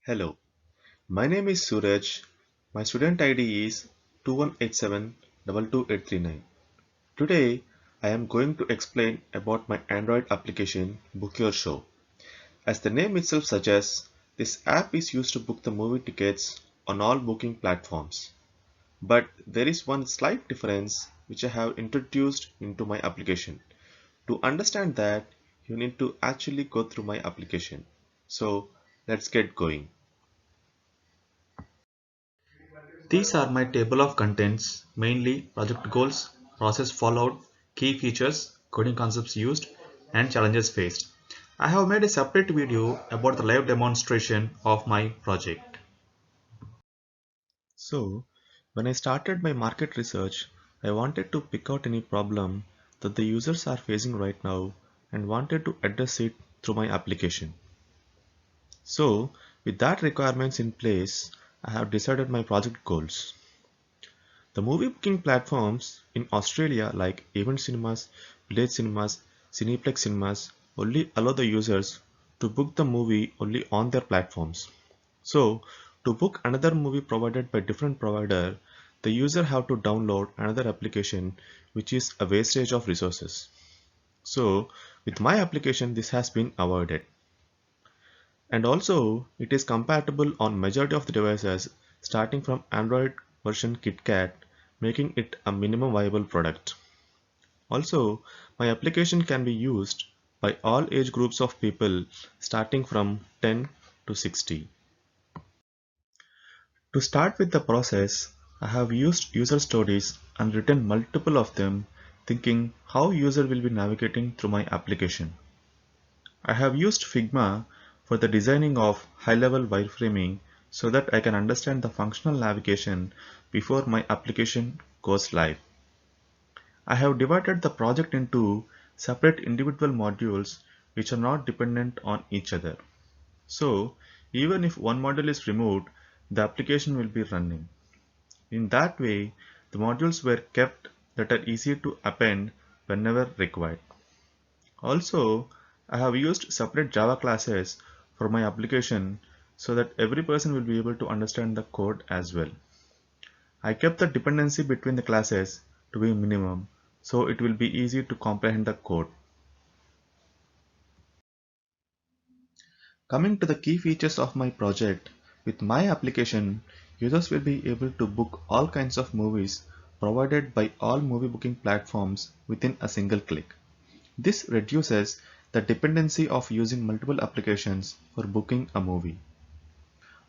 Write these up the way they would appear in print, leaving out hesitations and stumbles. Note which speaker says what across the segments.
Speaker 1: Hello, my name is Suraj. My student ID is 2187 Today, I am going to explain about my Android application Book Your Show. As the name itself suggests, this app is used to book the movie tickets on all booking platforms. But there is one slight difference which I have introduced into my application. To understand that, you need to actually go through my application. So, let's get going. These are my table of contents, mainly project goals, process followed, key features, coding concepts used, and challenges faced. I have made a separate video about the live demonstration of my project. So, when I started my market research, I wanted to pick out any problem that the users are facing right now and wanted to address it through my application. So, with that requirements in place, I have decided my project goals. The movie booking platforms in Australia like Event Cinemas, Village Cinemas, Cineplex Cinemas only allow the users to book the movie only on their platforms. So, to book another movie provided by different provider, the user have to download another application which is a wastage of resources. So, with my application this has been avoided. And also, it is compatible on majority of the devices starting from Android version KitKat, making it a minimum viable product. Also, my application can be used by all age groups of people starting from 10 to 60. To start with the process, I have used user stories and written multiple of them thinking how user will be navigating through my application. I have used Figma for the designing of high-level wireframing so that I can understand the functional navigation before my application goes live. I have divided the project into separate individual modules which are not dependent on each other. So, even if one module is removed, the application will be running. In that way, the modules were kept that are easy to append whenever required. Also, I have used separate Java classes for my application so that every person will be able to understand the code as well. I kept the dependency between the classes to be minimum so it will be easy to comprehend the code. Coming to the key features of my project, with my application, users will be able to book all kinds of movies provided by all movie booking platforms within a single click. This reduces the dependency of using multiple applications for booking a movie.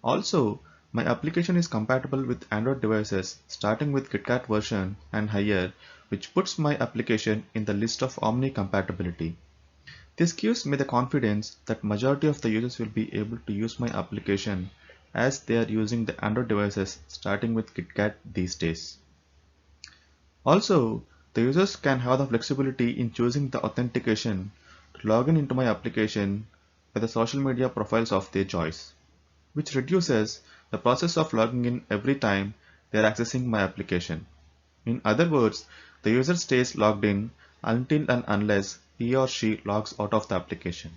Speaker 1: Also, my application is compatible with Android devices starting with KitKat version and higher, which puts my application in the list of Omni compatibility. This gives me the confidence that majority of the users will be able to use my application as they are using the Android devices starting with KitKat these days. Also, the users can have the flexibility in choosing the authentication to log in into my application by the social media profiles of their choice, which reduces the process of logging in every time they are accessing my application. In other words, the user stays logged in until and unless he or she logs out of the application.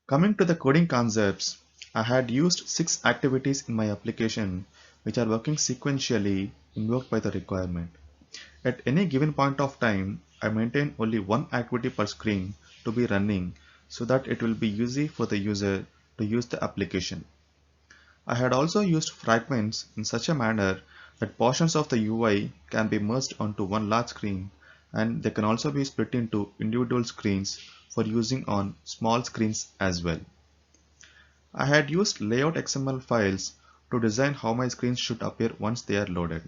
Speaker 1: Coming to the coding concepts, I had used 6 activities in my application which are working sequentially invoked by the requirement. At any given point of time, I maintain only one activity per screen to be running so that it will be easy for the user to use the application. I had also used fragments in such a manner that portions of the UI can be merged onto one large screen and they can also be split into individual screens for using on small screens as well. I had used layout XML files to design how my screens should appear once they are loaded.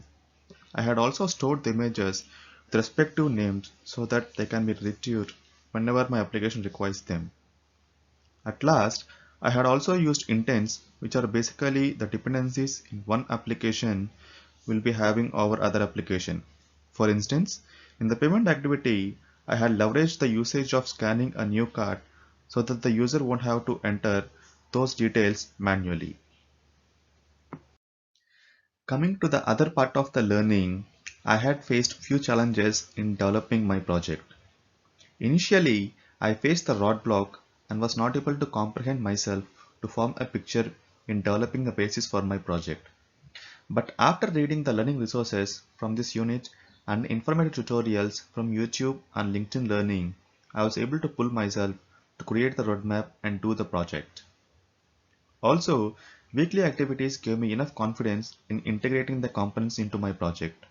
Speaker 1: I had also stored the images with respective names so that they can be retrieved whenever my application requires them. At last, I had also used intents, which are basically the dependencies in one application will be having over other application. For instance, in the payment activity, I had leveraged the usage of scanning a new card so that the user won't have to enter those details manually. Coming to the other part of the learning, I had faced few challenges in developing my project. Initially, I faced the roadblock and was not able to comprehend myself to form a picture in developing the basis for my project. But after reading the learning resources from this unit and informative tutorials from YouTube and LinkedIn Learning, I was able to pull myself to create the roadmap and do the project. Also, weekly activities gave me enough confidence in integrating the components into my project.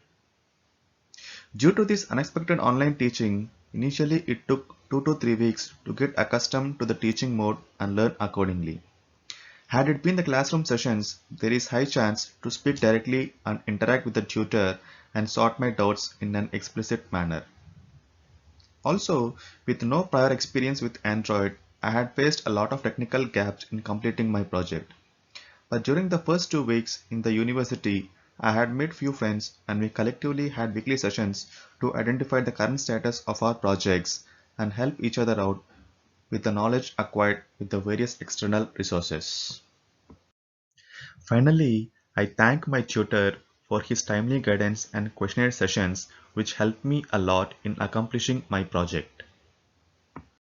Speaker 1: Due to this unexpected online teaching, initially it took 2 to 3 weeks to get accustomed to the teaching mode and learn accordingly. Had it been the classroom sessions, there is high chance to speak directly and interact with the tutor and sort my doubts in an explicit manner. Also, with no prior experience with Android, I had faced a lot of technical gaps in completing my project. But during the first 2 weeks in the university, I had made few friends and we collectively had weekly sessions to identify the current status of our projects and help each other out with the knowledge acquired with the various external resources. Finally, I thank my tutor for his timely guidance and questionnaire sessions which helped me a lot in accomplishing my project.